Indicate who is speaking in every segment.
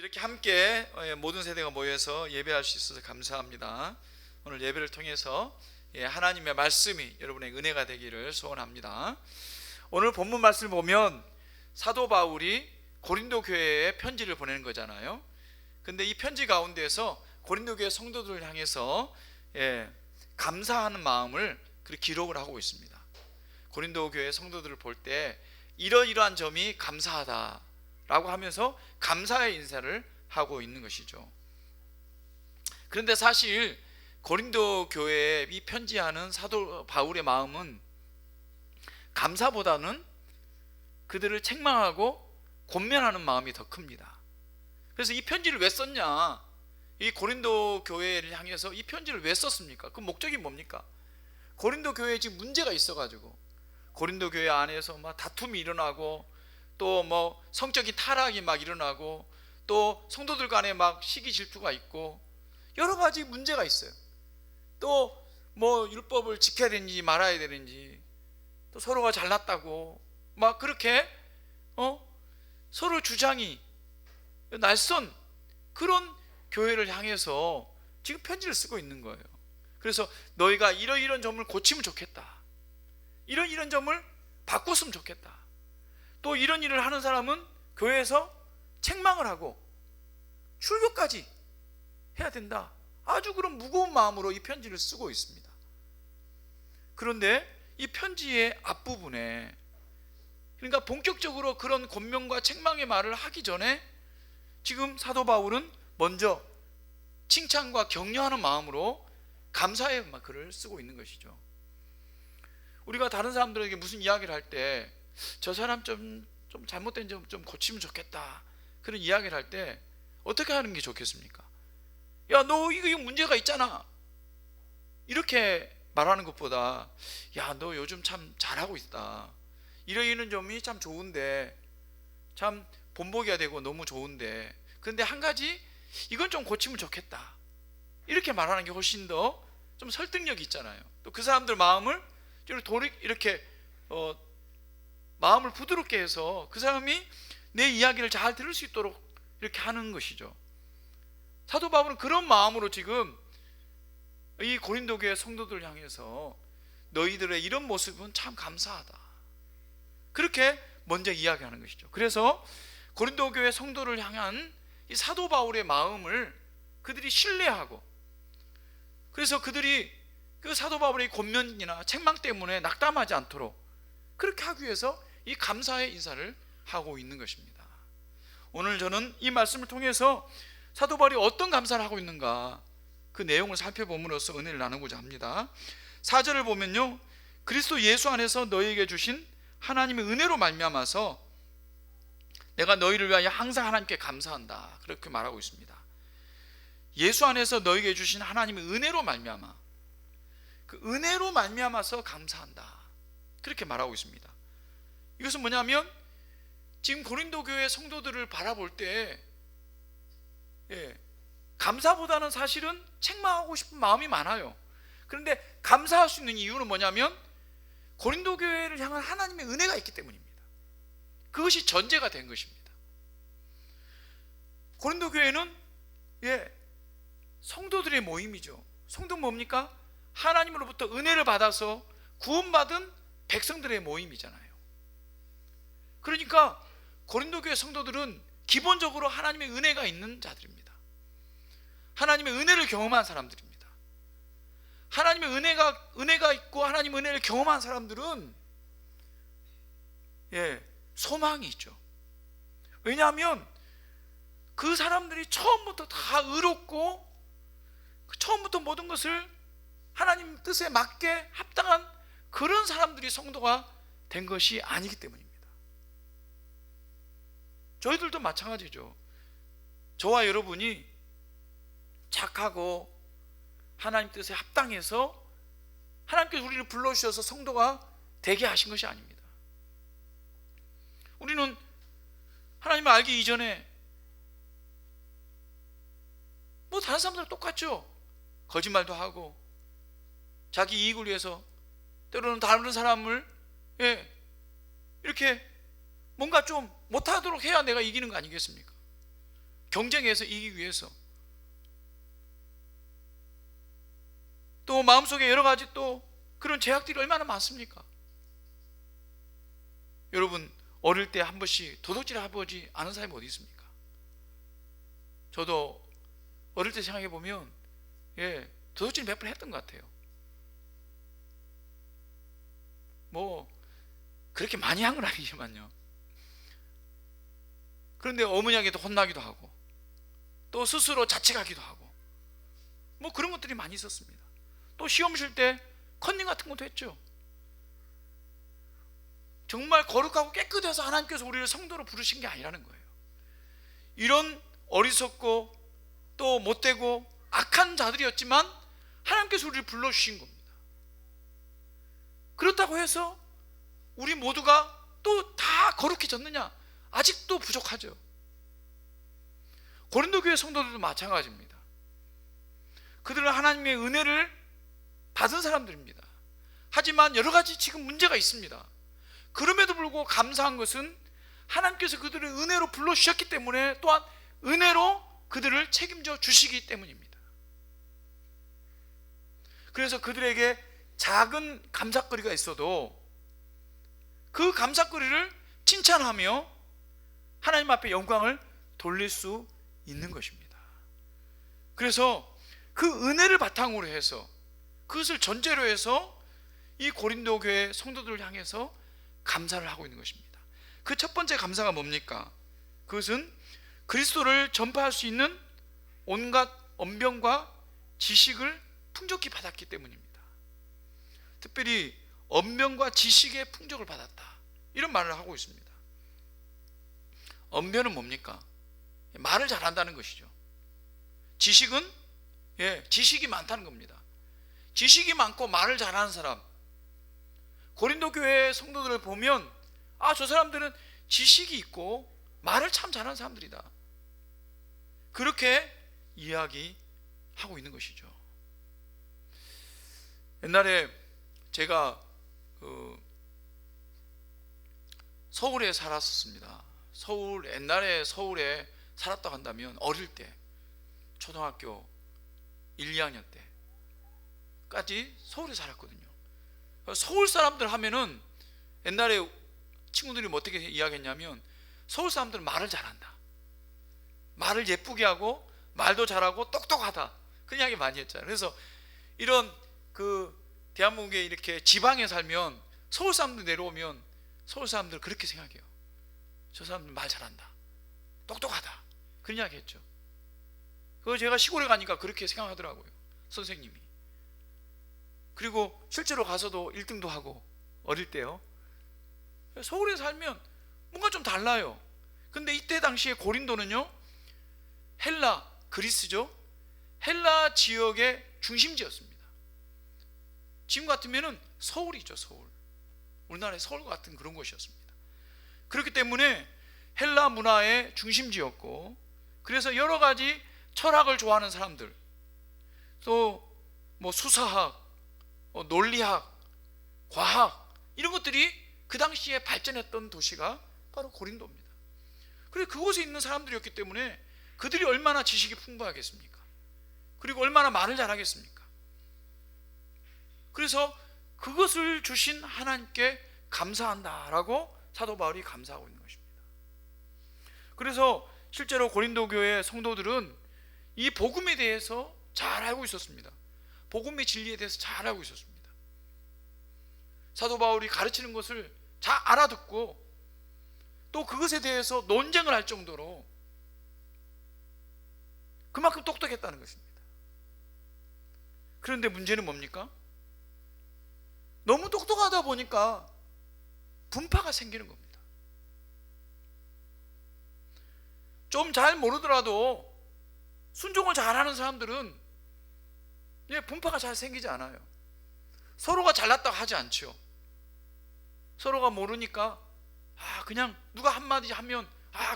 Speaker 1: 이렇게 함께 모든 세대가 모여서 예배할 수 있어서 감사합니다. 오늘 예배를 통해서 하나님의 말씀이 여러분의 은혜가 되기를 소원합니다. 오늘 본문 말씀을 보면 사도 바울이 고린도 교회에 편지를 보내는 거잖아요. 근데 이 편지 가운데서 고린도 교회 성도들을 향해서 감사하는 마음을 기록을 하고 있습니다. 고린도 교회 성도들을 볼 때 이러이러한 점이 감사하다 라고 하면서 감사의 인사를 하고 있는 것이죠. 그런데 사실 고린도 교회에 이 편지하는 사도 바울의 마음은 감사보다는 그들을 책망하고 권면하는 마음이 더 큽니다. 그래서 이 편지를 왜 썼냐, 이 고린도 교회를 향해서 이 편지를 왜 썼습니까? 그 목적이 뭡니까? 고린도 교회에 지금 문제가 있어가지고 고린도 교회 안에서 막 다툼이 일어나고 또 뭐 성적인 타락이 막 일어나고 또 성도들 간에 막 시기 질투가 있고 여러 가지 문제가 있어요. 또 뭐 율법을 지켜야 되는지 말아야 되는지, 또 서로가 잘났다고 막 그렇게 서로 주장이 날선 그런 교회를 향해서 지금 편지를 쓰고 있는 거예요. 그래서 너희가 이런 점을 고치면 좋겠다, 이런 점을 바꿨으면 좋겠다, 또 이런 일을 하는 사람은 교회에서 책망을 하고 출교까지 해야 된다, 아주 그런 무거운 마음으로 이 편지를 쓰고 있습니다. 그런데 이 편지의 앞부분에, 그러니까 본격적으로 그런 권면과 책망의 말을 하기 전에 지금 사도 바울은 먼저 칭찬과 격려하는 마음으로 감사의 글을 쓰고 있는 것이죠. 우리가 다른 사람들에게 무슨 이야기를 할 때 저 사람 좀 잘못된 점 좀 고치면 좋겠다, 그런 이야기를 할 때 어떻게 하는 게 좋겠습니까? 야, 너 이거 문제가 있잖아, 이렇게 말하는 것보다 야, 너 요즘 참 잘하고 있다, 이런 점이 참 좋은데, 참 본보기가 되고 너무 좋은데, 그런데 한 가지 이건 좀 고치면 좋겠다, 이렇게 말하는 게 훨씬 더 좀 설득력이 있잖아요. 또 그 사람들 마음을 이렇게 마음을 부드럽게 해서 그 사람이 내 이야기를 잘 들을 수 있도록 이렇게 하는 것이죠. 사도 바울은 그런 마음으로 지금 이 고린도 교회 성도들을 향해서 너희들의 이런 모습은 참 감사하다, 그렇게 먼저 이야기하는 것이죠. 그래서 고린도 교회 성도를 향한 이 사도 바울의 마음을 그들이 신뢰하고, 그래서 그들이 그 사도 바울의 권면이나 책망 때문에 낙담하지 않도록 그렇게 하기 위해서 이 감사의 인사를 하고 있는 것입니다. 오늘 저는 이 말씀을 통해서 사도 바울이 어떤 감사를 하고 있는가, 그 내용을 살펴봄으로써 은혜를 나누고자 합니다. 4절을 보면요, 그리스도 예수 안에서 너희에게 주신 하나님의 은혜로 말미암아서 내가 너희를 위하여 항상 하나님께 감사한다, 그렇게 말하고 있습니다. 예수 안에서 너희에게 주신 하나님의 은혜로 말미암아, 그 은혜로 말미암아서 감사한다, 그렇게 말하고 있습니다. 이것은 뭐냐면 지금 고린도 교회 성도들을 바라볼 때 감사보다는 사실은 책망하고 싶은 마음이 많아요. 그런데 감사할 수 있는 이유는 뭐냐면 고린도 교회를 향한 하나님의 은혜가 있기 때문입니다. 그것이 전제가 된 것입니다. 고린도 교회는 성도들의 모임이죠. 성도는 뭡니까? 하나님으로부터 은혜를 받아서 구원받은 백성들의 모임이잖아요. 그러니까 고린도 교회 성도들은 기본적으로 하나님의 은혜가 있는 자들입니다. 하나님의 은혜를 경험한 사람들입니다. 하나님의 은혜가 있고 하나님의 은혜를 경험한 사람들은 소망이 있죠. 왜냐하면 그 사람들이 처음부터 다 의롭고 처음부터 모든 것을 하나님 뜻에 맞게 합당한 그런 사람들이 성도가 된 것이 아니기 때문입니다. 저희들도 마찬가지죠. 저와 여러분이 착하고 하나님 뜻에 합당해서 하나님께서 우리를 불러주셔서 성도가 되게 하신 것이 아닙니다. 우리는 하나님을 알기 이전에 뭐 다른 사람들 똑같죠. 거짓말도 하고 자기 이익을 위해서 때로는 다른 사람을 이렇게 뭔가 좀 못하도록 해야 내가 이기는 거 아니겠습니까? 경쟁해서 이기기 위해서. 또 마음속에 여러 가지 또 그런 제약들이 얼마나 많습니까? 여러분, 어릴 때 한 번씩 도둑질 해보지 않은 사람이 어디 있습니까? 저도 어릴 때 생각해 보면 도둑질 몇 번 했던 것 같아요. 뭐 그렇게 많이 한 건 아니지만요. 그런데 어머니에게도 혼나기도 하고 또 스스로 자책하기도 하고 뭐 그런 것들이 많이 있었습니다. 또 시험 칠 때 컨닝 같은 것도 했죠. 정말 거룩하고 깨끗해서 하나님께서 우리를 성도로 부르신 게 아니라는 거예요. 이런 어리석고 또 못되고 악한 자들이었지만 하나님께서 우리를 불러주신 겁니다. 그렇다고 해서 우리 모두가 또 다 거룩해졌느냐? 아직도 부족하죠. 고린도 교회 성도들도 마찬가지입니다. 그들은 하나님의 은혜를 받은 사람들입니다. 하지만 여러 가지 지금 문제가 있습니다. 그럼에도 불구하고 감사한 것은 하나님께서 그들을 은혜로 불러주셨기 때문에 또한 은혜로 그들을 책임져 주시기 때문입니다. 그래서 그들에게 작은 감사거리가 있어도 그 감사거리를 칭찬하며 하나님 앞에 영광을 돌릴 수 있는 것입니다. 그래서 그 은혜를 바탕으로 해서 그것을 전제로 해서 이 고린도 교회 성도들을 향해서 감사를 하고 있는 것입니다. 그 첫 번째 감사가 뭡니까? 그것은 그리스도를 전파할 수 있는 온갖 언변과 지식을 풍족히 받았기 때문입니다. 특별히 언변과 지식의 풍족을 받았다, 이런 말을 하고 있습니다. 언변은 뭡니까? 말을 잘한다는 것이죠. 지식은 지식이 많다는 겁니다. 지식이 많고 말을 잘하는 사람, 고린도 교회 성도들을 보면 저 사람들은 지식이 있고 말을 참 잘하는 사람들이다, 그렇게 이야기하고 있는 것이죠. 옛날에 제가 서울에 살았습니다. 옛날에 서울에 살았다고 한다면 어릴 때 초등학교 1, 2학년 때까지 서울에 살았거든요. 서울 사람들 하면은 옛날에 친구들이 어떻게 이야기했냐면 서울 사람들은 말을 잘한다, 말을 예쁘게 하고 말도 잘하고 똑똑하다, 그런 이야기 많이 했잖아요. 그래서 이런 대한민국에 이렇게 지방에 살면 서울 사람들 내려오면 서울 사람들 그렇게 생각해요. 저 사람들 말 잘한다, 똑똑하다, 그런 이야기 했죠. 그거 제가 시골에 가니까 그렇게 생각하더라고요, 선생님이. 그리고 실제로 가서도 1등도 하고, 어릴 때요. 서울에 살면 뭔가 좀 달라요. 근데 이때 당시에 고린도는요, 헬라, 그리스죠, 헬라 지역의 중심지였습니다. 지금 같으면은 서울이죠, 서울. 우리나라의 서울 같은 그런 곳이었습니다. 그렇기 때문에 헬라 문화의 중심지였고, 그래서 여러 가지 철학을 좋아하는 사람들, 또 뭐 수사학, 논리학, 과학, 이런 것들이 그 당시에 발전했던 도시가 바로 고린도입니다. 그래서 그곳에 있는 사람들이었기 때문에 그들이 얼마나 지식이 풍부하겠습니까? 그리고 얼마나 말을 잘하겠습니까? 그래서 그것을 주신 하나님께 감사한다라고 사도 바울이 감사하고 있는 것입니다. 그래서 실제로 고린도 교회 성도들은 이 복음에 대해서 잘 알고 있었습니다. 복음의 진리에 대해서 잘 알고 있었습니다. 사도 바울이 가르치는 것을 잘 알아듣고 또 그것에 대해서 논쟁을 할 정도로 그만큼 똑똑했다는 것입니다. 그런데 문제는 뭡니까? 너무 똑똑하다 보니까 분파가 생기는 겁니다. 좀 잘 모르더라도 순종을 잘하는 사람들은 분파가 잘 생기지 않아요. 서로가 잘났다고 하지 않죠. 서로가 모르니까 그냥 누가 한마디 하면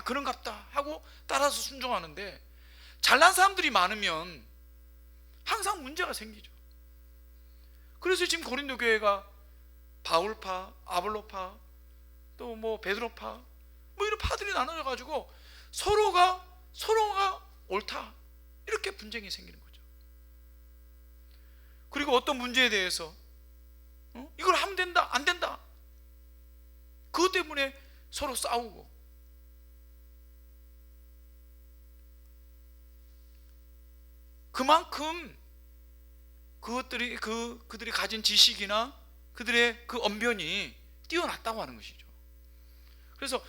Speaker 1: 그런갑다 하고 따라서 순종하는데, 잘난 사람들이 많으면 항상 문제가 생기죠. 그래서 지금 고린도 교회가 바울파, 아볼로파, 또 뭐 베드로파, 뭐 이런 파들이 나눠져 가지고 서로가 서로가 옳다 이렇게 분쟁이 생기는 거죠. 그리고 어떤 문제에 대해서 이걸 하면 된다 안 된다, 그것 때문에 서로 싸우고, 그만큼 그들이 가진 지식이나 그들의 그 언변이 뛰어났다고 하는 것이죠. 그래서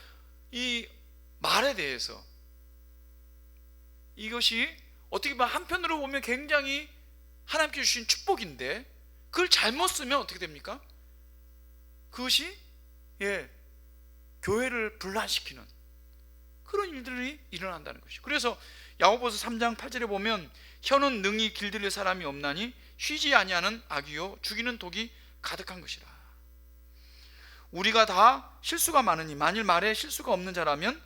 Speaker 1: 이 말에 대해서, 이것이 어떻게 보면 한편으로 보면 굉장히 하나님께 주신 축복인데, 그걸 잘못 쓰면 어떻게 됩니까? 그것이 교회를 분란시키는 그런 일들이 일어난다는 것이죠. 그래서 야고보서 3장 8절에 보면 혀는 능히 길들일 사람이 없나니 쉬지 아니하는 악이요 죽이는 독이 가득한 것이라. 우리가 다 실수가 많으니 만일 말에 실수가 없는 자라면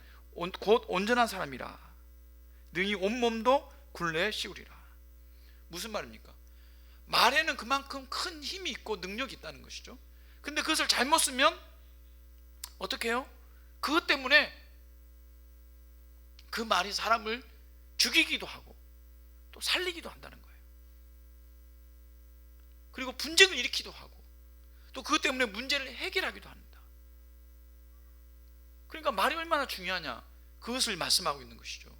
Speaker 1: 곧 온전한 사람이라 능히 온몸도 굴레에 씌우리라. 무슨 말입니까? 말에는 그만큼 큰 힘이 있고 능력이 있다는 것이죠. 근데 그것을 잘못 쓰면 어떻게 해요? 그것 때문에 그 말이 사람을 죽이기도 하고 또 살리기도 한다는 거예요. 그리고 분쟁을 일으키기도 하고 또 그것 때문에 문제를 해결하기도 합니다. 그러니까 말이 얼마나 중요하냐, 그것을 말씀하고 있는 것이죠.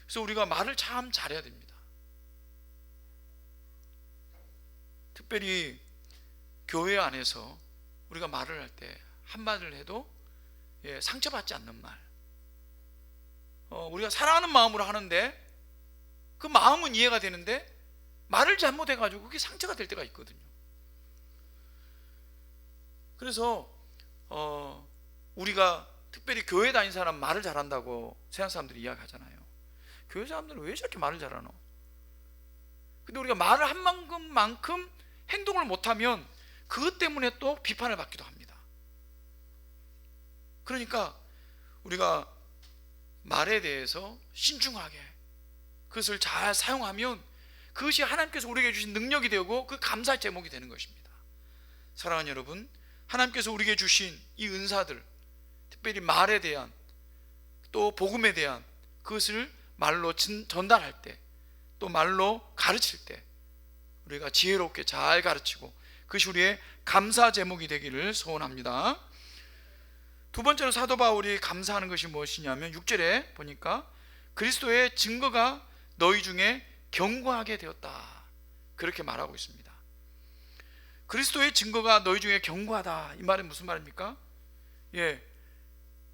Speaker 1: 그래서 우리가 말을 참 잘해야 됩니다. 특별히 교회 안에서 우리가 말을 할 때 한마디를 해도 상처받지 않는 말, 우리가 사랑하는 마음으로 하는데 그 마음은 이해가 되는데 말을 잘못해가지고 그게 상처가 될 때가 있거든요. 그래서 우리가 특별히 교회 다닌 사람 말을 잘한다고 세상 사람들이 이야기하잖아요. 교회 사람들은 왜 저렇게 말을 잘하노? 근데 우리가 말을 한 만큼 행동을 못하면 그것 때문에 또 비판을 받기도 합니다. 그러니까 우리가 말에 대해서 신중하게 그것을 잘 사용하면 그것이 하나님께서 우리에게 주신 능력이 되고 그 감사의 제목이 되는 것입니다. 사랑하는 여러분, 하나님께서 우리에게 주신 이 은사들, 특별히 말에 대한 또 복음에 대한 그것을 말로 전달할 때, 또 말로 가르칠 때 우리가 지혜롭게 잘 가르치고 그것이 우리의 감사 제목이 되기를 소원합니다. 두 번째로 사도 바울이 감사하는 것이 무엇이냐면 6절에 보니까 그리스도의 증거가 너희 중에 견고하게 되었다, 그렇게 말하고 있습니다. 그리스도의 증거가 너희 중에 견고하다, 이 말은 무슨 말입니까?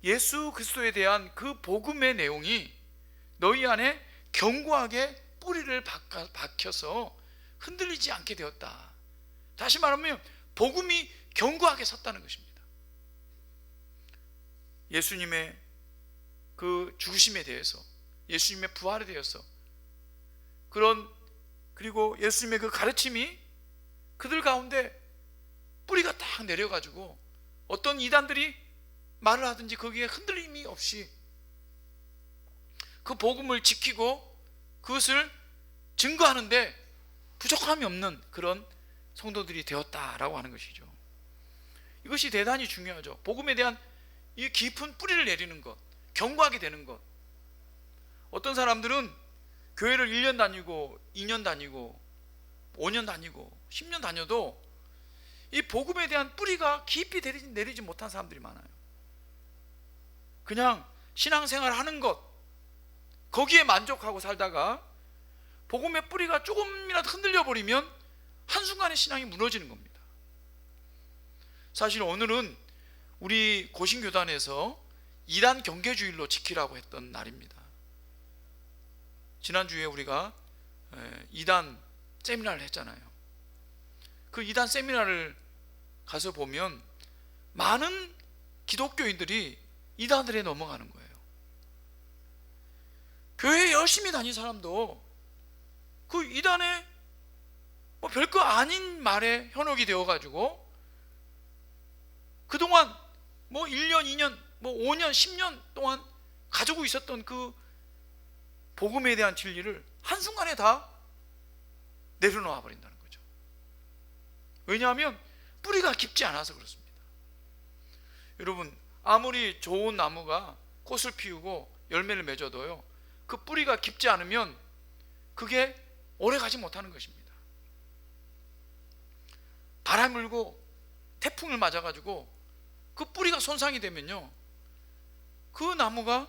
Speaker 1: 예수 그리스도에 대한 그 복음의 내용이 너희 안에 견고하게 뿌리를 박혀서 흔들리지 않게 되었다. 다시 말하면 복음이 견고하게 섰다는 것입니다. 예수님의 그 죽으심에 대해서, 예수님의 부활에 대해서 그리고 예수님의 그 가르침이 그들 가운데 뿌리가 딱 내려가지고 어떤 이단들이 말을 하든지 거기에 흔들림이 없이 그 복음을 지키고 그것을 증거하는데 부족함이 없는 그런 성도들이 되었다라고 하는 것이죠. 이것이 대단히 중요하죠. 복음에 대한 이 깊은 뿌리를 내리는 것, 견고하게 되는 것. 어떤 사람들은 교회를 1년 다니고 2년 다니고 5년 다니고 10년 다녀도 이 복음에 대한 뿌리가 깊이 내리지 못한 사람들이 많아요. 그냥 신앙생활 하는 것, 거기에 만족하고 살다가 복음의 뿌리가 조금이라도 흔들려 버리면 한순간에 신앙이 무너지는 겁니다. 사실 오늘은 우리 고신교단에서 이단 경계주일로 지키라고 했던 날입니다. 지난주에 우리가 이단 세미나를 했잖아요. 그 이단 세미나를 가서 보면 많은 기독교인들이 이단들에 넘어가는 거예요. 교회에 열심히 다닌 사람도 그 이단에 뭐 별거 아닌 말에 현혹이 되어가지고 그동안 뭐 1년, 2년, 뭐 5년, 10년 동안 가지고 있었던 그 복음에 대한 진리를 한순간에 다 내려놓아 버린다는 거죠. 왜냐하면 뿌리가 깊지 않아서 그렇습니다. 여러분, 아무리 좋은 나무가 꽃을 피우고 열매를 맺어도요, 그 뿌리가 깊지 않으면 그게 오래 가지 못하는 것입니다. 바람 불고 태풍을 맞아가지고 그 뿌리가 손상이 되면요, 그 나무가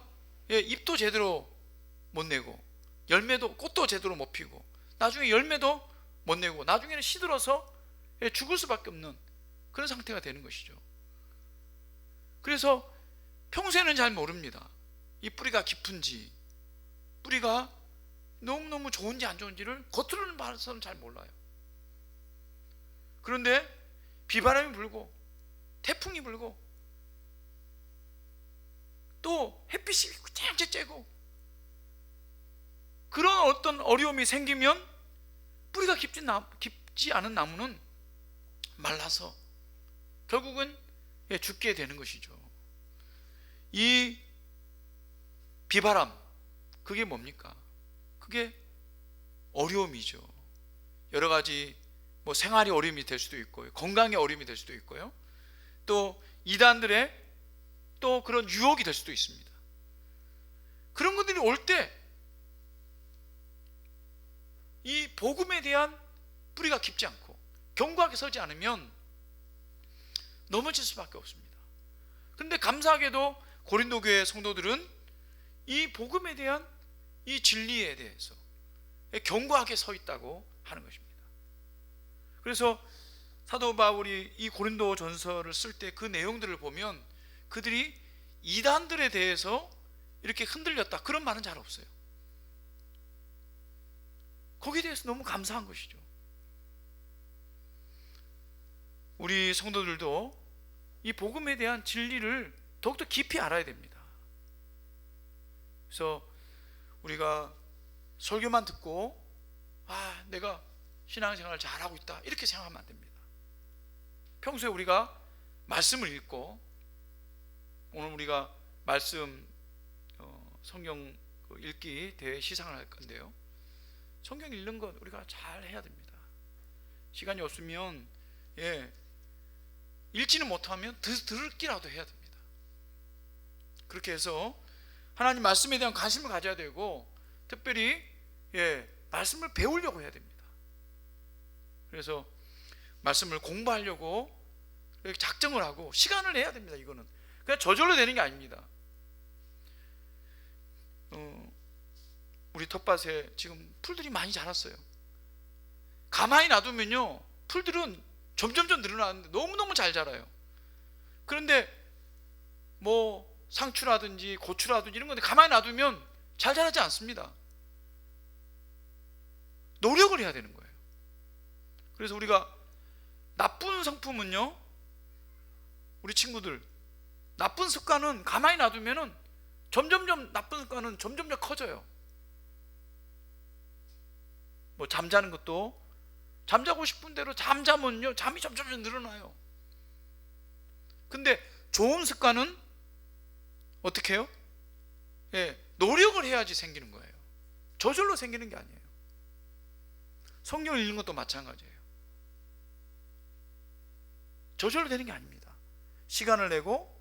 Speaker 1: 잎도 제대로 못 내고 열매도, 꽃도 제대로 못 피고 나중에 열매도 못 내고 나중에는 시들어서 죽을 수밖에 없는 그런 상태가 되는 것이죠. 그래서 평소에는 잘 모릅니다. 이 뿌리가 깊은지, 뿌리가 너무너무 좋은지 안 좋은지를 겉으로는 봐서는 잘 몰라요. 그런데 비바람이 불고 태풍이 불고 또 햇빛이 쨍쨍 쬐고 그런 어떤 어려움이 생기면 뿌리가 깊지 않은 나무는 말라서 결국은 죽게 되는 것이죠. 이 비바람, 그게 뭡니까? 그게 어려움이죠. 여러 가지 생활의 어려움이 될 수도 있고요, 건강의 어려움이 될 수도 있고요, 또 이단들의 또 그런 유혹이 될 수도 있습니다. 그런 것들이 올 때 이 복음에 대한 뿌리가 깊지 않고 견고하게 서지 않으면 넘어질 수밖에 없습니다. 그런데 감사하게도 고린도 교회 성도들은 이 복음에 대한 이 진리에 대해서 견고하게 서 있다고 하는 것입니다. 그래서 사도 바울이 이 고린도 전서를 쓸 때 그 내용들을 보면 그들이 이단들에 대해서 이렇게 흔들렸다, 그런 말은 잘 없어요. 거기에 대해서 너무 감사한 것이죠. 우리 성도들도 이 복음에 대한 진리를 더욱더 깊이 알아야 됩니다. 그래서 우리가 설교만 듣고 내가 신앙생활을 잘하고 있다, 이렇게 생각하면 안 됩니다. 평소에 우리가 말씀을 읽고, 오늘 우리가 말씀 성경 읽기 대회 시상을 할 건데요, 성경 읽는 것 우리가 잘 해야 됩니다. 시간이 없으면 읽지는 못하면 듣기라도 해야 됩니다. 그렇게 해서 하나님 말씀에 대한 관심을 가져야 되고, 특별히 말씀을 배우려고 해야 됩니다. 그래서 말씀을 공부하려고 작정을 하고 시간을 내야 됩니다. 이거는 그냥 저절로 되는 게 아닙니다. 우리 텃밭에 지금 풀들이 많이 자랐어요. 가만히 놔두면요, 풀들은 점점점 늘어나는데 너무너무 잘 자라요. 그런데 상추라든지 고추라든지 이런 건데 가만히 놔두면 잘 자라지 않습니다. 노력을 해야 되는 거예요. 그래서 우리가 나쁜 성품은요, 우리 친구들, 나쁜 습관은 가만히 놔두면은 점점점 나쁜 습관은 점점점 커져요. 잠자는 것도 잠자고 싶은 대로 잠자면요, 잠이 점점 늘어나요. 근데 좋은 습관은 어떻게 해요? 노력을 해야지 생기는 거예요. 저절로 생기는 게 아니에요. 성경을 읽는 것도 마찬가지예요. 저절로 되는 게 아닙니다. 시간을 내고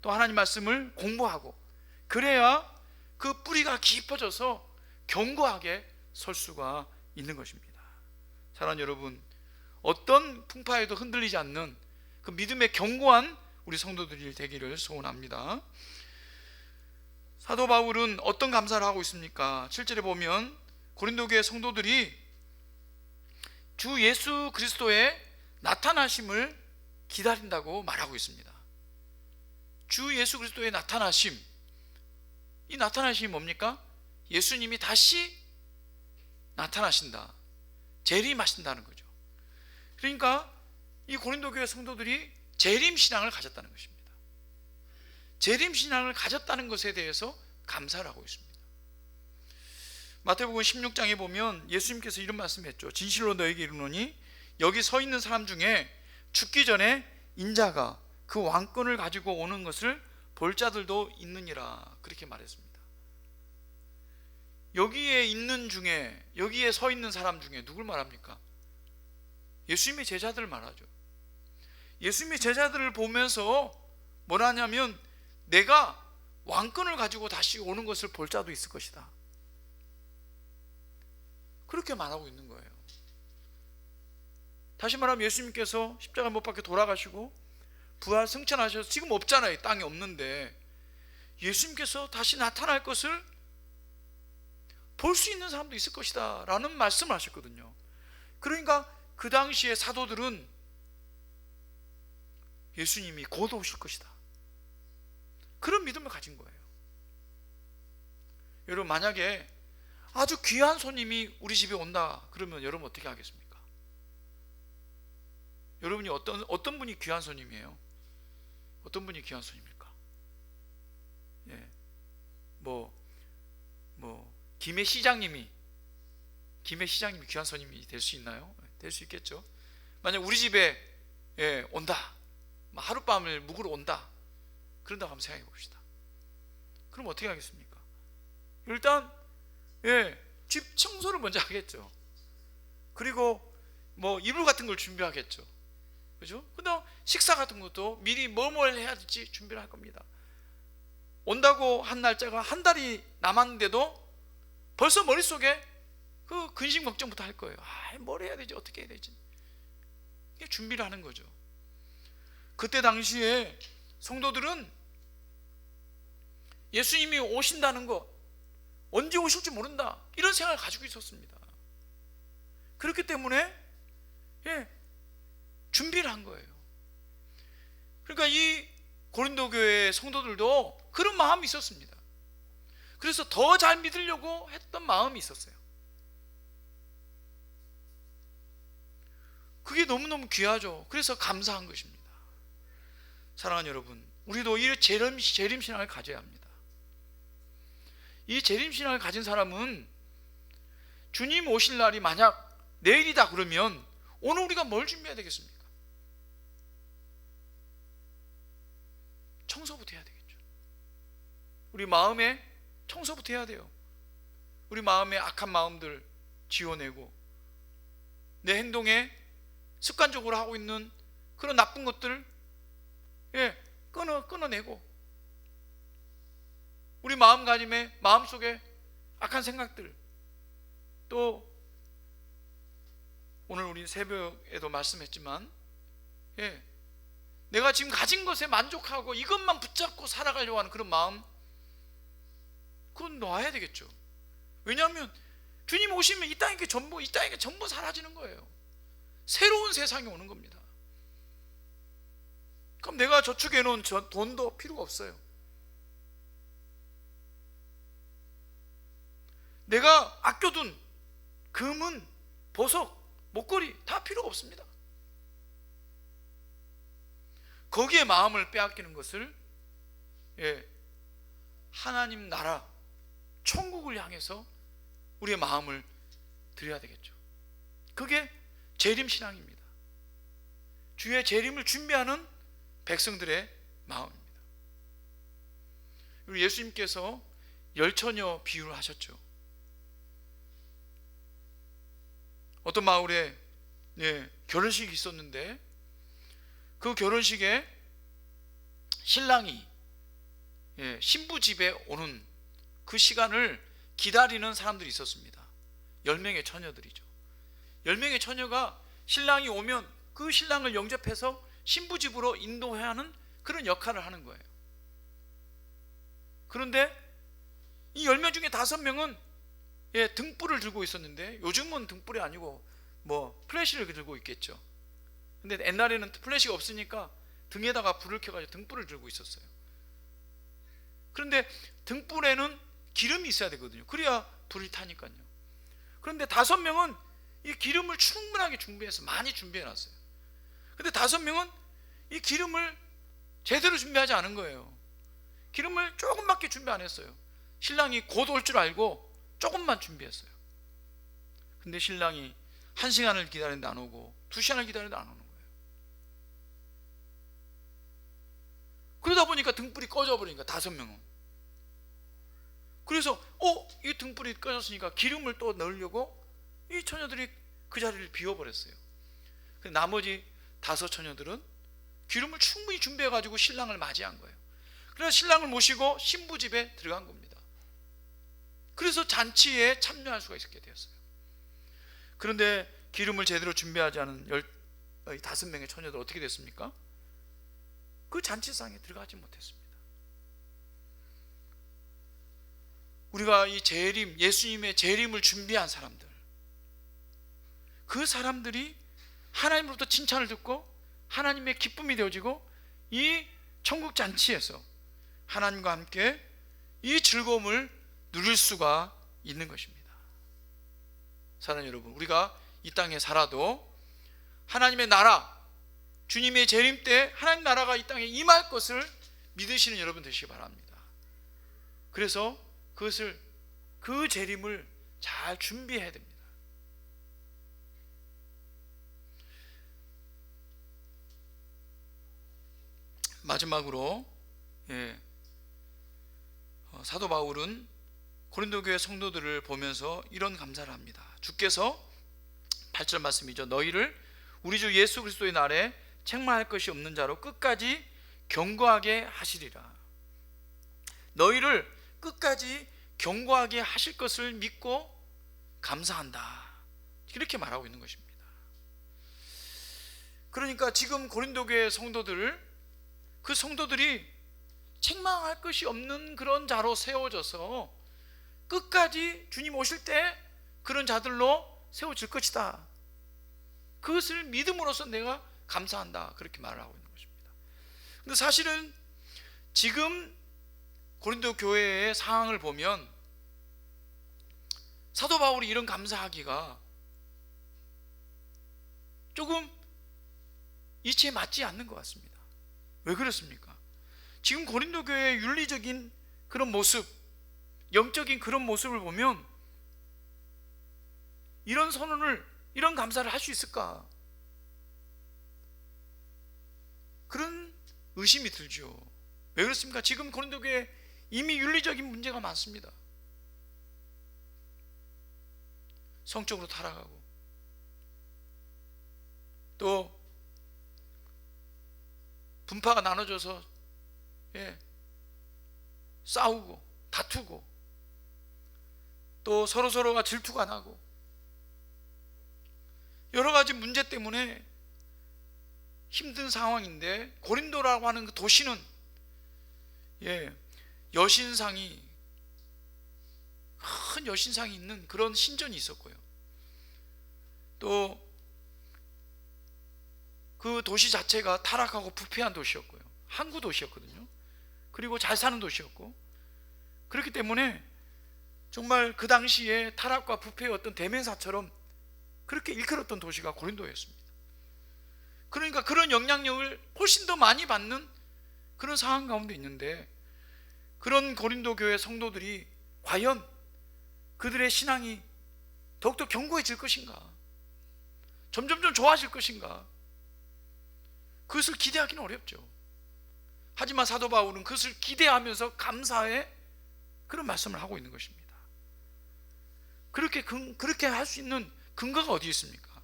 Speaker 1: 또 하나님 말씀을 공부하고, 그래야 그 뿌리가 깊어져서 견고하게 설 수가 있는 것입니다. 사랑하는 여러분, 어떤 풍파에도 흔들리지 않는 그 믿음의 견고한 우리 성도들이 되기를 소원합니다. 사도 바울은 어떤 감사를 하고 있습니까? 7절에 보면 고린도 교회 성도들이 주 예수 그리스도의 나타나심을 기다린다고 말하고 있습니다. 주 예수 그리스도의 나타나심, 이 나타나심이 뭡니까? 예수님이 다시 나타나신다, 재림하신다는 거죠. 그러니까 이 고린도 교회 성도들이 재림신앙을 가졌다는 것입니다. 재림신앙을 가졌다는 것에 대해서 감사를 하고 있습니다. 마태복음 16장에 보면 예수님께서 이런 말씀했죠. 진실로 너에게 이르노니 여기 서 있는 사람 중에 죽기 전에 인자가 그 왕권을 가지고 오는 것을 볼 자들도 있느니라, 그렇게 말했습니다. 여기에 있는 중에, 여기에 서 있는 사람 중에 누굴 말합니까? 예수님의 제자들을 말하죠. 예수님의 제자들을 보면서 뭐라 하냐면, 내가 왕권을 가지고 다시 오는 것을 볼 자도 있을 것이다, 그렇게 말하고 있는 거예요. 다시 말하면 예수님께서 십자가 못 박혀 돌아가시고 부활 승천하셔서 지금 없잖아요. 땅이 없는데 예수님께서 다시 나타날 것을 볼 수 있는 사람도 있을 것이다 라는 말씀을 하셨거든요. 그러니까 그 당시에 사도들은 예수님이 곧 오실 것이다, 그런 믿음을 가진 거예요. 여러분, 만약에 아주 귀한 손님이 우리 집에 온다 그러면 여러분 어떻게 하겠습니까? 여러분이 어떤 분이 귀한 손님이에요? 어떤 분이 귀한 손님일까? 예, 뭐 김해 시장님이 귀한 손님이 될 수 있나요? 될 수 있겠죠. 만약 우리 집에 온다, 하룻밤을 묵으러 온다 그런다고 한번 생각해 봅시다. 그럼 어떻게 하겠습니까? 일단 집 청소를 먼저 하겠죠. 그리고 이불 같은 걸 준비하겠죠. 그죠? 그다음 식사 같은 것도 미리 뭘 해야 될지 준비를 할 겁니다. 온다고 한 날짜가 한 달이 남았는데도 벌써 머릿속에 그 근심 걱정부터 할 거예요. 뭘 해야 되지, 어떻게 해야 되지, 이게 준비를 하는 거죠. 그때 당시에 성도들은 예수님이 오신다는 것, 언제 오실지 모른다, 이런 생각을 가지고 있었습니다. 그렇기 때문에 준비를 한 거예요. 그러니까 이 고린도 교회 성도들도 그런 마음이 있었습니다. 그래서 더 잘 믿으려고 했던 마음이 있었어요. 그게 너무너무 귀하죠. 그래서 감사한 것입니다. 사랑하는 여러분, 우리도 이 재림신앙을 가져야 합니다. 이 재림신앙을 가진 사람은 주님 오실 날이 만약 내일이다 그러면 오늘 우리가 뭘 준비해야 되겠습니까? 청소부터 해야 되겠죠. 우리 마음에 청소부터 해야 돼요. 우리 마음에 악한 마음들 지워내고, 내 행동에 습관적으로 하고 있는 그런 나쁜 것들 끊어내고, 우리 마음가짐에, 마음속에 악한 생각들, 또 오늘 우리 새벽에도 말씀했지만 내가 지금 가진 것에 만족하고 이것만 붙잡고 살아가려고 하는 그런 마음, 그건 놔야 되겠죠. 왜냐하면 주님 오시면 이 땅에 전부 사라지는 거예요. 새로운 세상이 오는 겁니다. 그럼 내가 저축해 놓은 돈도 필요가 없어요. 내가 아껴둔 금은, 보석, 목걸이 다 필요가 없습니다. 거기에 마음을 빼앗기는 것을 하나님 나라, 천국을 향해서 우리의 마음을 드려야 되겠죠. 그게 재림신앙입니다. 주의 재림을 준비하는 백성들의 마음입니다. 그리고 예수님께서 열처녀 비유를 하셨죠. 어떤 마을에 결혼식이 있었는데 그 결혼식에 신랑이 신부 집에 오는 그 시간을 기다리는 사람들이 있었습니다. 10명의 처녀들이죠. 10명의 처녀가 신랑이 오면 그 신랑을 영접해서 신부 집으로 인도해야 하는 그런 역할을 하는 거예요. 그런데 이 10명 중에 5명은 등불을 들고 있었는데, 요즘은 등불이 아니고 플래시를 들고 있겠죠. 근데 옛날에는 플래시가 없으니까 등에다가 불을 켜가지고 등불을 들고 있었어요. 그런데 등불에는 기름이 있어야 되거든요. 그래야 불이 타니까요. 그런데 5명은 이 기름을 충분하게 준비해서 많이 준비해 놨어요. 근데 5명은 이 기름을 제대로 준비하지 않은 거예요. 기름을 조금밖에 준비 안 했어요. 신랑이 곧 올 줄 알고 조금만 준비했어요. 근데 신랑이 1시간을 기다렸는데 안 오고 2시간을 기다렸는데 안 오는 거예요. 그러다 보니까 등불이 꺼져 버리니까 5명은. 그래서 이 등불이 꺼졌으니까 기름을 또 넣으려고 이 처녀들이 그 자리를 비워버렸어요. 나머지 5 처녀들은 기름을 충분히 준비해가지고 신랑을 맞이한 거예요. 그래서 신랑을 모시고 신부 집에 들어간 겁니다. 그래서 잔치에 참여할 수가 있게 되었어요. 그런데 기름을 제대로 준비하지 않은 15명의 처녀들 어떻게 됐습니까? 그 잔치상에 들어가지 못했습니다. 우리가 이 재림, 예수님의 재림을 준비한 사람들, 그 사람들이 하나님으로부터 칭찬을 듣고 하나님의 기쁨이 되어지고 이 천국 잔치에서 하나님과 함께 이 즐거움을 누릴 수가 있는 것입니다. 사랑하는 여러분, 우리가 이 땅에 살아도 하나님의 나라, 주님의 재림 때 하나님 나라가 이 땅에 임할 것을 믿으시는 여러분 되시기 바랍니다. 그래서 그 재림을 잘 준비해야 됩니다. 마지막으로 사도 바울은 고린도 교회 성도들을 보면서 이런 감사를 합니다. 주께서 8절 말씀이죠. 너희를 우리 주 예수 그리스도의 날에 책망할 것이 없는 자로 끝까지 견고하게 하시리라. 너희를 끝까지 견고하게 하실 것을 믿고 감사한다, 이렇게 말하고 있는 것입니다. 그러니까 지금 고린도 교회 성도들을, 그 성도들이 책망할 것이 없는 그런 자로 세워져서 끝까지 주님 오실 때 그런 자들로 세워질 것이다, 그것을 믿음으로써 내가 감사한다, 그렇게 말을 하고 있는 것입니다. 근데 사실은 지금 고린도 교회의 상황을 보면 사도 바울이 이런 감사하기가 조금 이치에 맞지 않는 것 같습니다. 왜 그렇습니까? 지금 고린도 교회의 윤리적인 그런 모습, 영적인 그런 모습을 보면 이런 선언을, 이런 감사를 할 수 있을까? 그런 의심이 들죠. 왜 그렇습니까? 지금 고린도 교회에 이미 윤리적인 문제가 많습니다. 성적으로 타락하고, 또 분파가 나눠져서 싸우고 다투고, 또 서로서로가 질투가 나고, 여러 가지 문제 때문에 힘든 상황인데, 고린도라고 하는 그 도시는 여신상이, 큰 여신상이 있는 그런 신전이 있었고요. 또 그 도시 자체가 타락하고 부패한 도시였고요. 항구 도시였거든요. 그리고 잘 사는 도시였고, 그렇기 때문에 정말 그 당시에 타락과 부패의 어떤 대명사처럼 그렇게 일컬었던 도시가 고린도였습니다. 그러니까 그런 영향력을 훨씬 더 많이 받는 그런 상황 가운데 있는데, 그런 고린도 교회 성도들이 과연 그들의 신앙이 더욱더 견고해질 것인가, 점점점 좋아질 것인가, 그것을 기대하기는 어렵죠. 하지만 사도 바울은 그것을 기대하면서 감사의 그런 말씀을 하고 있는 것입니다. 그렇게 할 수 있는 근거가 어디 있습니까?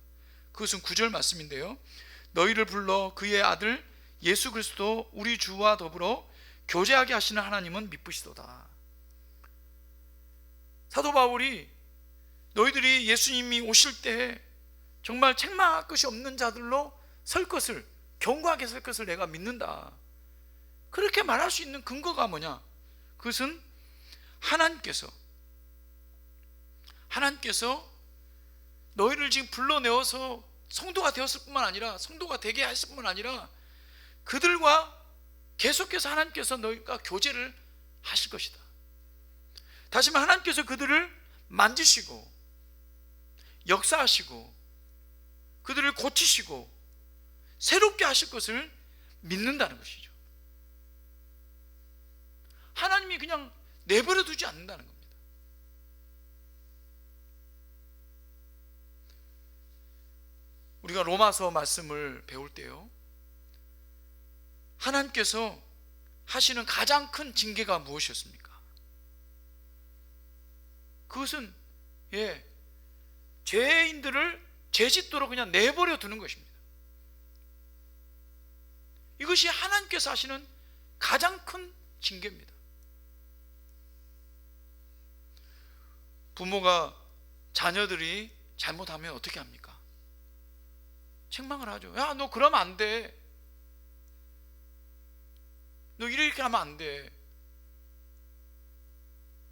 Speaker 1: 그것은 9절 말씀인데요. 너희를 불러 그의 아들 예수 그리스도 우리 주와 더불어 교제하게 하시는 하나님은 미쁘시도다. 사도 바울이 너희들이 예수님이 오실 때 정말 책망할 것이 없는 자들로 설 것을, 견고하게 설 것을 내가 믿는다, 그렇게 말할 수 있는 근거가 뭐냐? 그것은 하나님께서 너희를 지금 불러내어서 성도가 되었을 뿐만 아니라, 성도가 되게 하실 뿐만 아니라 그들과 계속해서 하나님께서 너희가 교제를 하실 것이다. 다시 말해 하나님께서 그들을 만지시고 역사하시고 그들을 고치시고 새롭게 하실 것을 믿는다는 것이죠. 하나님이 그냥 내버려 두지 않는다는 겁니다. 우리가 로마서 말씀을 배울 때요, 하나님께서 하시는 가장 큰 징계가 무엇이었습니까? 그것은 죄인들을 죄짓도록 그냥 내버려 두는 것입니다. 이것이 하나님께서 하시는 가장 큰 징계입니다. 부모가 자녀들이 잘못하면 어떻게 합니까? 책망을 하죠. 야, 너 그러면 안 돼. 너 이렇게 하면 안 돼.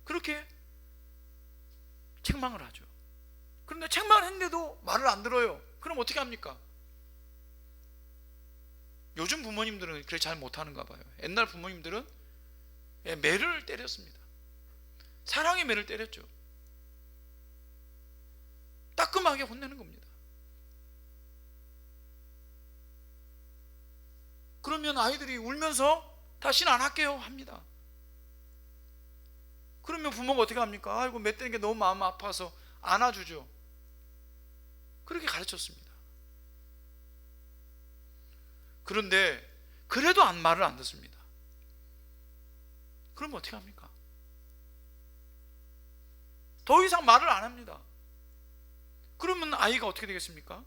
Speaker 1: 그렇게 책망을 하죠. 그런데 책망을 했는데도 말을 안 들어요. 그럼 어떻게 합니까? 요즘 부모님들은 그렇게 잘 못하는가 봐요. 옛날 부모님들은 매를 때렸습니다. 사랑의 매를 때렸죠. 따끔하게 혼내는 겁니다. 그러면 아이들이 울면서 다시는 안 할게요 합니다. 그러면 부모가 어떻게 합니까? 아이고, 매 때리는 게 너무 마음 아파서 안아주죠. 그렇게 가르쳤습니다. 그런데 그래도 말을 안 듣습니다. 그러면 어떻게 합니까? 더 이상 말을 안 합니다. 그러면 아이가 어떻게 되겠습니까?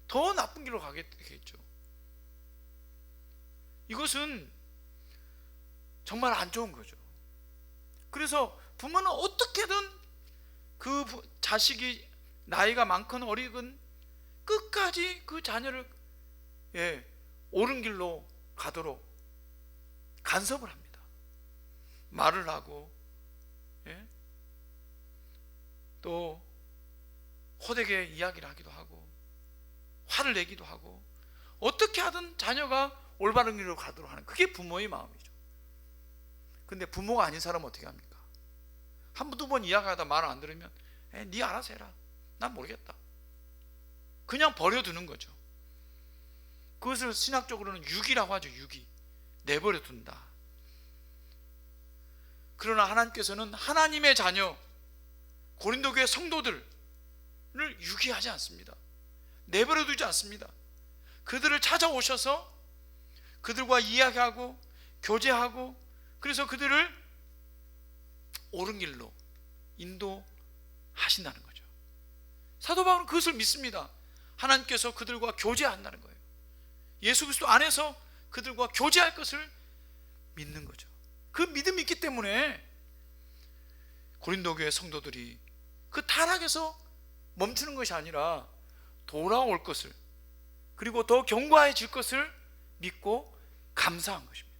Speaker 1: 더 나쁜 길로 가게 되겠죠. 이것은 정말 안 좋은 거죠. 그래서 부모는 어떻게든 그 자식이 나이가 많건 어리건 끝까지 그 자녀를 옳은 길로 가도록 간섭을 합니다. 말을 하고 또 호되게 이야기를 하기도 하고 화를 내기도 하고 어떻게 하든 자녀가 올바른 길로 가도록 하는, 그게 부모의 마음이죠. 근데 부모가 아닌 사람은 어떻게 합니까? 한 번, 두 번 이야기하다 말을 안 들으면 네 알아서 해라, 난 모르겠다, 그냥 버려두는 거죠. 그것을 신학적으로는 유기라고 하죠. 유기, 내버려 둔다. 그러나 하나님께서는 하나님의 자녀 고린도 교회 성도들을 유기하지 않습니다. 내버려 두지 않습니다. 그들을 찾아오셔서 그들과 이야기하고 교제하고, 그래서 그들을 옳은 길로 인도하신다는 거죠. 사도 바울은 그것을 믿습니다. 하나님께서 그들과 교제한다는 거예요. 예수 그리스도 안에서 그들과 교제할 것을 믿는 거죠. 그 믿음이 있기 때문에 고린도 교회 성도들이 그 타락에서 멈추는 것이 아니라 돌아올 것을, 그리고 더 견고해질 것을 믿고 감사한 것입니다.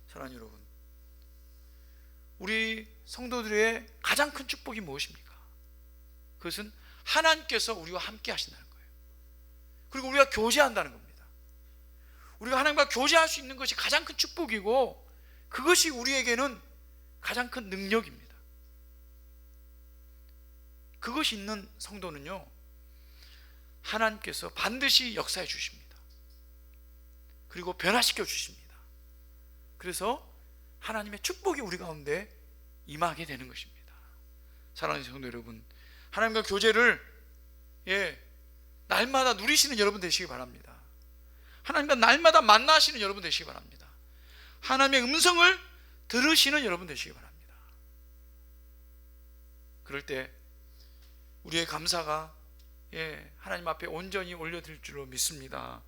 Speaker 1: 사랑하는 여러분, 우리 성도들의 가장 큰 축복이 무엇입니까? 그것은 하나님께서 우리와 함께 하신다는 거예요. 그리고 우리가 교제한다는 겁니다. 우리가 하나님과 교제할 수 있는 것이 가장 큰 축복이고, 그것이 우리에게는 가장 큰 능력입니다. 그것이 있는 성도는요, 하나님께서 반드시 역사해 주십니다. 그리고 변화시켜 주십니다. 그래서 하나님의 축복이 우리 가운데 임하게 되는 것입니다. 사랑하는 성도 여러분, 하나님과 교제를 날마다 누리시는 여러분 되시기 바랍니다. 하나님과 날마다 만나시는 여러분 되시기 바랍니다. 하나님의 음성을 들으시는 여러분 되시기 바랍니다. 그럴 때 우리의 감사가 하나님 앞에 온전히 올려드릴 줄로 믿습니다.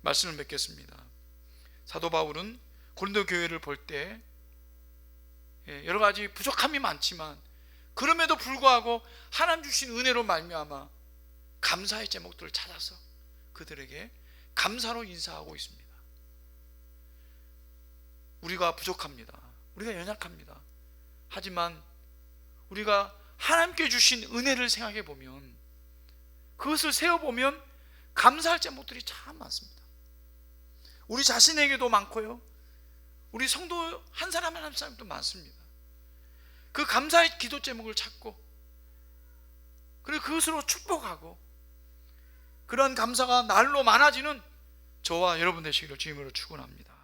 Speaker 1: 말씀을 맺겠습니다. 사도 바울은 고린도 교회를 볼 때 여러 가지 부족함이 많지만 그럼에도 불구하고 하나님 주신 은혜로 말미암아 감사의 제목들을 찾아서 그들에게 감사로 인사하고 있습니다. 우리가 부족합니다. 우리가 연약합니다. 하지만 우리가 하나님께 주신 은혜를 생각해 보면, 그것을 세어보면 감사할 제목들이 참 많습니다. 우리 자신에게도 많고요, 우리 성도 한 사람 한 사람도 많습니다. 그 감사의 기도 제목을 찾고, 그리고 그것으로 축복하고, 그런 감사가 날로 많아지는 저와 여러분 되시기를 주님으로 축원합니다.